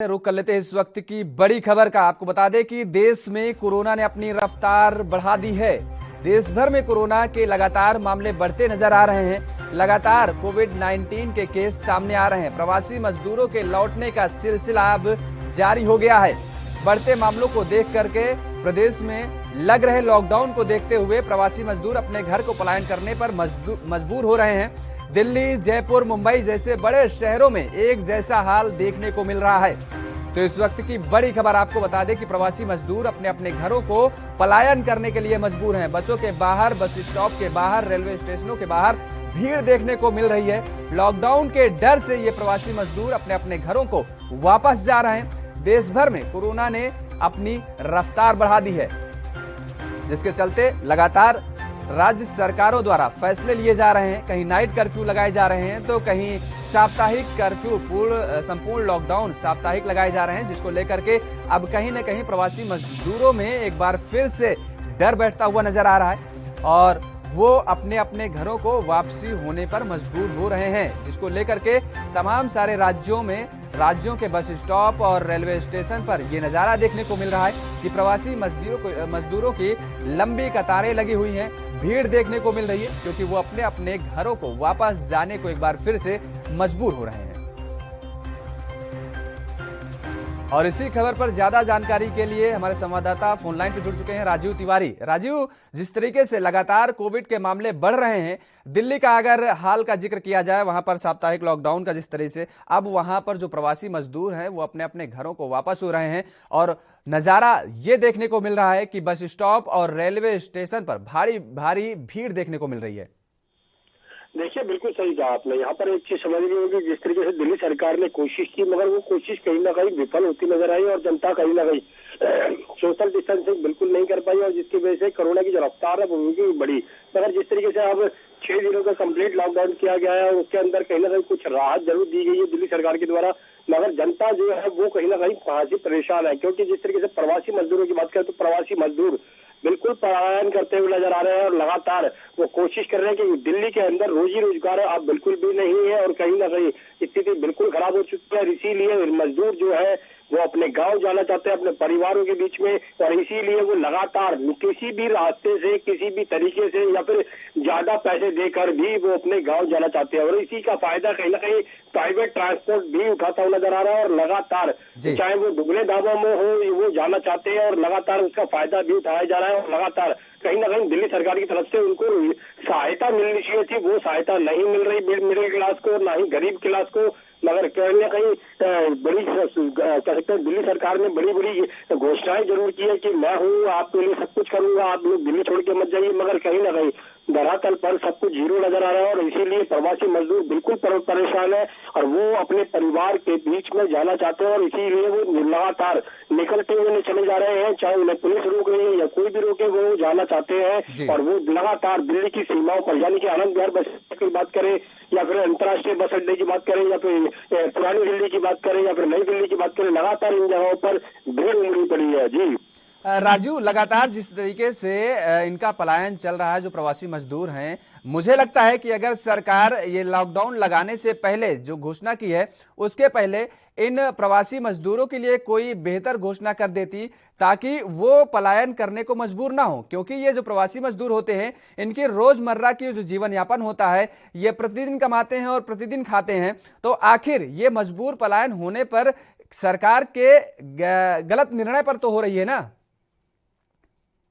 रुक कर लेते हैं इस वक्त की बड़ी खबर का। आपको बता दें कि देश में कोरोना ने अपनी रफ्तार बढ़ा दी है। देश भर में कोरोना के लगातार मामले बढ़ते नजर आ रहे हैं। लगातार कोविड-19 के केस सामने आ रहे हैं। प्रवासी मजदूरों के लौटने का सिलसिला अब जारी हो गया है। बढ़ते मामलों को देख करके प्रदेश में लग रहे लॉकडाउन को देखते हुए प्रवासी मजदूर अपने घर को पलायन करने पर मजबूर हो रहे हैं। दिल्ली, जयपुर, मुंबई जैसे बड़े शहरों में एक जैसा हाल देखने को मिल रहा है। तो इस वक्त की बड़ी खबर आपको बता दें कि प्रवासी मजदूर अपने अपने घरों को पलायन करने के लिए मजबूर हैं। बसों के बाहर, बस स्टॉप के बाहर, रेलवे स्टेशनों के बाहर भीड़ देखने को मिल रही है। लॉकडाउन के डर से ये प्रवासी मजदूर अपने अपने घरों को वापस जा रहे हैं। देश भर में कोरोना ने अपनी रफ्तार बढ़ा दी है, जिसके चलते लगातार राज्य सरकारों द्वारा फैसले लिए जा रहे हैं। कहीं नाइट कर्फ्यू लगाए जा रहे हैं तो कहीं साप्ताहिक कर्फ्यू, संपूर्ण लॉकडाउन साप्ताहिक लगाए जा रहे हैं, जिसको लेकर के अब कहीं न कहीं प्रवासी मजदूरों में एक बार फिर से डर बैठता हुआ नजर आ रहा है और वो अपने अपने घरों को वापसी होने पर मजबूर हो रहे हैं, जिसको लेकर के तमाम सारे राज्यों के बस स्टॉप और रेलवे स्टेशन पर ये नज़ारा देखने को मिल रहा है कि प्रवासी मजदूरों की लंबी कतारें लगी हुई हैं। भीड़ देखने को मिल रही है क्योंकि वो अपने अपने घरों को वापस जाने को एक बार फिर से मजबूर हो रहे हैं। और इसी खबर पर ज्यादा जानकारी के लिए हमारे संवाददाता फोन लाइन पर जुड़ चुके हैं राजीव तिवारी। राजीव, जिस तरीके से लगातार कोविड के मामले बढ़ रहे हैं, दिल्ली का अगर हाल का जिक्र किया जाए, वहां पर साप्ताहिक लॉकडाउन का जिस तरह से अब वहां पर जो प्रवासी मजदूर हैं वो अपने अपने घरों को वापस हो रहे हैं और नजारा ये देखने को मिल रहा है कि बस स्टॉप और रेलवे स्टेशन पर भारी भारी भीड़ देखने को मिल रही है। देखिए, बिल्कुल सही कहा आपने। यहाँ पर एक चीज समझ रही होगी, जिस तरीके से दिल्ली सरकार ने कोशिश की, मगर वो कोशिश कहीं ना कहीं विफल होती नजर आई और जनता कहीं ना कहीं सोशल डिस्टेंसिंग बिल्कुल नहीं कर पाई और जिसकी वजह से कोरोना की जो रफ्तार है वो भी बढ़ी। मगर जिस तरीके से अब 6 दिनों का कंप्लीट लॉकडाउन किया गया है, उसके अंदर कहीं ना कहीं कुछ राहत जरूर दी गई है दिल्ली सरकार के द्वारा, मगर जनता जो है वो कहीं ना कहीं खासी परेशान है। क्योंकि जिस तरीके से प्रवासी मजदूरों की बात करें तो प्रवासी मजदूर बिल्कुल पलायन करते हुए नजर आ रहे हैं और लगातार वो कोशिश कर रहे हैं कि दिल्ली के अंदर रोजी रोजगार अब बिल्कुल भी नहीं है और कहीं ना कहीं स्थिति बिल्कुल खराब हो चुकी है। इसीलिए मजदूर जो है वो अपने गांव जाना चाहते हैं, अपने परिवारों के बीच में, और इसीलिए वो लगातार किसी भी रास्ते से, किसी भी तरीके से या फिर ज्यादा पैसे देकर भी वो अपने गांव जाना चाहते हैं। और इसी का फायदा कहीं ना कहीं प्राइवेट ट्रांसपोर्ट भी उठाता हुआ नजर आ रहा है और लगातार चाहे वो दुगने दामों में हो वो जाना चाहते हैं और लगातार उसका फायदा भी उठाया जा रहा है। और लगातार कहीं ना कहीं दिल्ली सरकार की तरफ से उनको सहायता मिलनी चाहिए थी, वो सहायता नहीं मिल रही मिडिल क्लास को, ना ही गरीब क्लास को। मगर कहीं ना कहीं बड़ी कह सकते हैं दिल्ली सरकार ने बड़ी बड़ी घोषणाएं जरूर की है कि मैं हूँ, आपके लिए सब कुछ करूंगा, आप लोग दिल्ली छोड़ के मत जाइए, मगर कहीं ना कहीं धरातल पर सब कुछ जीरो नजर आ रहा है और इसीलिए प्रवासी मजदूर बिल्कुल परेशान है और वो अपने परिवार के बीच में जाना चाहते हैं और इसीलिए वो लगातार निकलते हुए चले जा रहे हैं। चाहे उन्हें पुलिस रोक रही है या कोई भी रोके, वो जाना चाहते हैं और वो लगातार दिल्ली की सीमाओं पर, यानी कि आनंद विहार बस की बात करें या फिर अंतर्राष्ट्रीय बस अड्डे की बात करें या फिर पुरानी दिल्ली की बात करें या फिर नई दिल्ली की बात करें, लगातार इन जगहों पर भीड़ उमड़ी पड़ी है। जी राजू, लगातार जिस तरीके से इनका पलायन चल रहा है, जो प्रवासी मजदूर हैं, मुझे लगता है कि अगर सरकार ये लॉकडाउन लगाने से पहले जो घोषणा की है, उसके पहले इन प्रवासी मजदूरों के लिए कोई बेहतर घोषणा कर देती ताकि वो पलायन करने को मजबूर ना हो। क्योंकि ये जो प्रवासी मजदूर होते हैं, इनकी रोजमर्रा की जो जीवन यापन होता है, ये प्रतिदिन कमाते हैं और प्रतिदिन खाते हैं। तो आखिर ये मजबूर पलायन होने पर सरकार के गलत निर्णय पर तो हो रही है ना।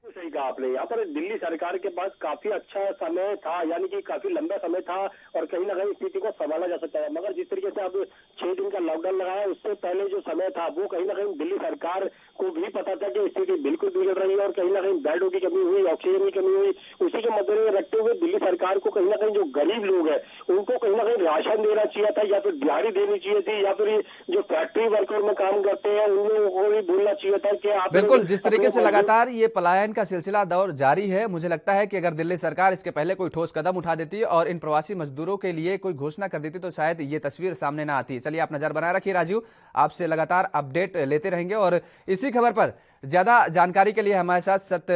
सही कहा आपने। यहाँ पर दिल्ली सरकार के पास काफी अच्छा समय था, यानी कि काफी लंबा समय था और कहीं ना कहीं स्थिति को संभाला जा सकता है। मगर जिस तरीके से अब 6 दिन का लॉकडाउन लगाया, उससे पहले जो समय था वो कहीं ना कहीं दिल्ली सरकार को भी पता था कि स्थिति बिल्कुल बिगड़ रही है और कहीं ना कहीं बेडों की कमी हुई, ऑक्सीजन की कमी हुई। उसी के मद्देनजर रखते हुए दिल्ली सरकार को कहीं ना कहीं जो गरीब लोग हैं उनको कहीं ना कहीं राशन देना चाहिए था या फिर दिहाड़ी देनी चाहिए थी या फिर जो फैक्ट्री वर्कर में काम करते हैं उन लोगों को भी बोलना चाहिए था कि आप बिल्कुल, जिस तरीके से लगातार ये पलायन का सिलसिला दौर जारी है, मुझे लगता है कि अगर दिल्ली सरकार इसके पहले कोई ठोस कदम उठा देती और इन प्रवासी मजदूरों के लिए कोई घोषणा कर देती तो शायद ये तस्वीर सामने ना आती। चलिए, आप नजर बनाए रखिए राजीव, आपसे लगातार अपडेट लेते रहेंगे। और इसी खबर पर ज्यादा जानकारी के लिए हमारे साथ सत्य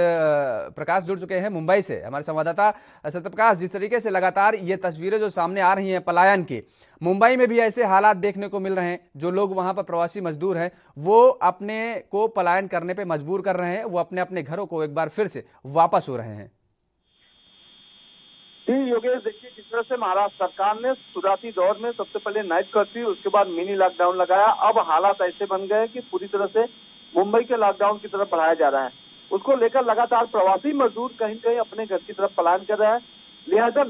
प्रकाश जुड़ चुके हैं मुंबई से, हमारे संवाददाता सत्य प्रकाश। जिस तरीके से लगातार ये तस्वीरें जो सामने आ रही हैं पलायन की, मुंबई में भी ऐसे हालात देखने को मिल रहे हैं। जो लोग वहां पर प्रवासी मजदूर हैं वो अपने को पलायन करने पे मजबूर कर रहे हैं, वो अपने अपने घरों को एक बार फिर से वापस हो रहे हैं। जी योगेश, देखिए जिस तरह से महाराष्ट्र सरकार ने शुरुआती दौर में सबसे पहले नाइट कर्फ्यू, उसके बाद मिनी लॉकडाउन लगाया। अब हालात ऐसे बन गए कि पूरी तरह से मुंबई के लॉकडाउन की तरफ बढ़ाया जा रहा है। उसको लेकर लगातार प्रवासी मजदूर कहीं कहीं अपने घर की तरफ पलायन कर रहा है। लिहाजा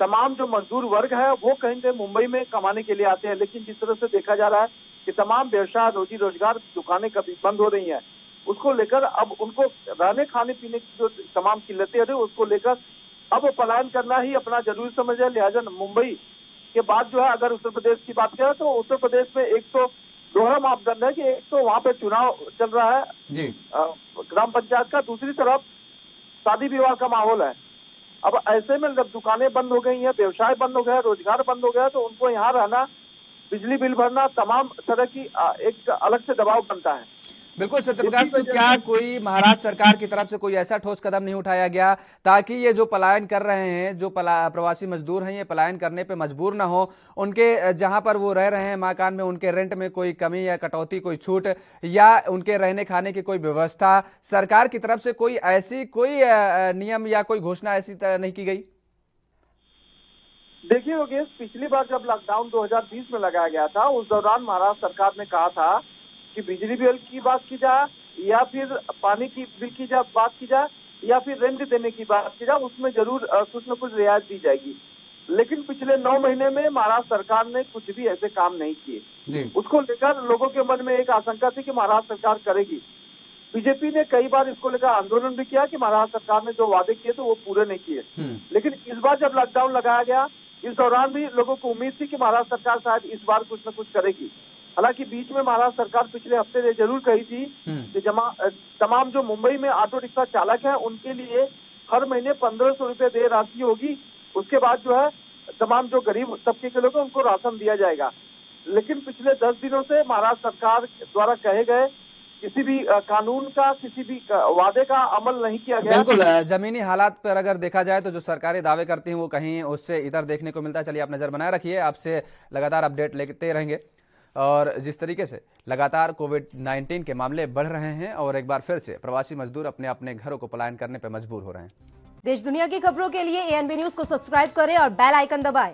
तमाम जो मजदूर वर्ग है वो कहीं कहीं मुंबई में कमाने के लिए आते हैं, लेकिन जिस तरह से देखा जा रहा है कि तमाम व्यवसाय, रोजी रोजगार, दुकानें कभी बंद हो रही हैं, उसको लेकर अब उनको रहने खाने पीने की जो तमाम किल्लतें हैं उसको लेकर अब पलायन करना ही अपना जरूरी समझ है। लिहाजा मुंबई के बाद जो है, अगर उत्तर प्रदेश की बात करें तो उत्तर प्रदेश में एक तो दोहरा मापदंड है कि एक तो वहाँ पे चुनाव चल रहा है जी ग्राम पंचायत का, दूसरी तरफ शादी विवाह का माहौल है। अब ऐसे में जब दुकानें बंद हो गई हैं, व्यवसाय बंद हो गया, रोजगार बंद हो गया, तो उनको यहाँ रहना, बिजली बिल भरना, तमाम तरह की एक अलग से दबाव बनता है। बिल्कुल सत्यप्रकाश, तो क्या कोई महाराष्ट्र सरकार की तरफ से कोई ऐसा ठोस कदम नहीं उठाया गया ताकि ये जो पलायन कर रहे हैं, जो प्रवासी मजदूर हैं, ये पलायन करने पे मजबूर ना हो, उनके जहां पर वो रह रहे हैं मकान में, उनके रेंट में कोई कमी या कटौती, कोई छूट या उनके रहने खाने की कोई व्यवस्था सरकार की तरफ से कोई ऐसी कोई नियम या कोई घोषणा ऐसी नहीं की गई? देखिए योगेश, पिछली बार जब लॉकडाउन 2020 में लगाया गया था, उस दौरान महाराष्ट्र सरकार ने कहा था कि बिजली बिल की बात की जाए या फिर पानी की बिल की बात की जाए या फिर रेंट देने की बात की जाए, उसमें जरूर कुछ न कुछ रियायत दी जाएगी। लेकिन पिछले 9 महीने में महाराष्ट्र सरकार ने कुछ भी ऐसे काम नहीं किए। उसको लेकर लोगों के मन में एक आशंका थी कि महाराष्ट्र सरकार करेगी। बीजेपी ने कई बार इसको लेकर आंदोलन भी किया कि महाराष्ट्र सरकार ने जो वादे किए थे वो पूरे नहीं किए। लेकिन इस बार जब लॉकडाउन लगाया गया, इस दौरान भी लोगों को उम्मीद थी कि महाराष्ट्र सरकार शायद इस बार कुछ न कुछ करेगी। हालांकि बीच में महाराष्ट्र सरकार पिछले हफ्ते ने जरूर कही थी कि तमाम जो मुंबई में ऑटो रिक्शा चालक हैं उनके लिए हर महीने 1500 रुपए देय राशि होगी। उसके बाद जो है तमाम जो गरीब तबके के लोग हैं उनको राशन दिया जाएगा। लेकिन पिछले 10 दिनों से महाराष्ट्र सरकार द्वारा कहे गए किसी भी कानून का, किसी भी वादे का अमल नहीं किया गया। बिल्कुल, जमीनी हालात पर अगर देखा जाए तो जो सरकारी दावे करती हैं वो कहीं उससे इधर देखने को मिलता है। चलिए आप नजर बनाए रखिए, आपसे लगातार अपडेट लेते रहेंगे। और जिस तरीके से लगातार कोविड-19 के मामले बढ़ रहे हैं और एक बार फिर से प्रवासी मजदूर अपने अपने घरों को पलायन करने पर मजबूर हो रहे हैं। देश दुनिया की खबरों के लिए ANB न्यूज को सब्सक्राइब करें और बेल आइकन दबाएं।